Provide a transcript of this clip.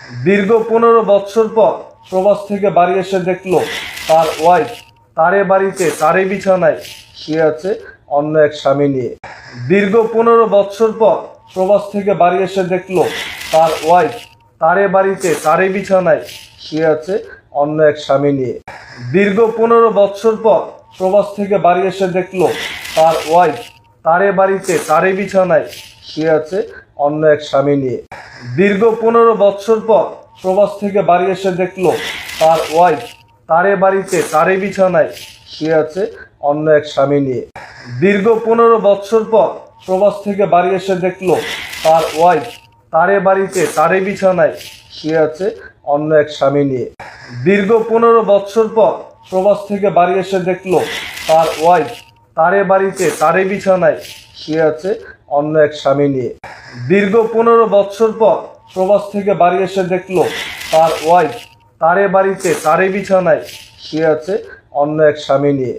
দীর্ঘ 15 বৎসর পর প্রবাস থেকে বাড়ি এসে দেখলো তার ওয়াইফ তারে বাড়িতে তারে বিছানায় শুয়ে আছে অন্য এক স্বামী নিয়ে। দীর্ঘ 15 বৎসর পর প্রবাস থেকে বাড়ি এসে দেখলো তার ওয়াইফ তারে বাড়িতে তারে বিছানায় শুয়ে আছে অন্য এক স্বামী নিয়ে। দীর্ঘ 15 বৎসর পর প্রবাস থেকে বাড়ি এসে দেখলো তার ওয়াইফ তারে বাড়িতে তারে বিছানায় শুয়ে আছে অন্য এক স্বামী নিয়ে। দীর্ঘ 15 বৎসর পর প্রবাস থেকে বাড়ি এসে দেখলো তার ওয়াইফ তারে বাড়িতে তারে বিছানায় শুয়ে আছে অন্য এক স্বামী নিয়ে। দীর্ঘ 15 বৎসর পর প্রবাস থেকে বাড়ি এসে দেখলো তার ওয়াইফ তারে বাড়িতে তারে বিছানায় শুয়ে আছে অন্য এক স্বামী নিয়ে। দীর্ঘ 15 বৎসর পর প্রবাস থেকে বাড়ি এসে দেখলো তার ওয়াইফ তারে বাড়িতে তারে বিছানায় শুয়ে আছে অন্য এক স্বামী নিয়ে। দীর্ঘ 15 বৎসর পর প্রবাস থেকে বাড়ি এসে দেখলো তার ওয়াইফ তারে বাড়িতে তারে বিছানায় শুয়ে আছে অন্য এক স্বামী নিয়ে।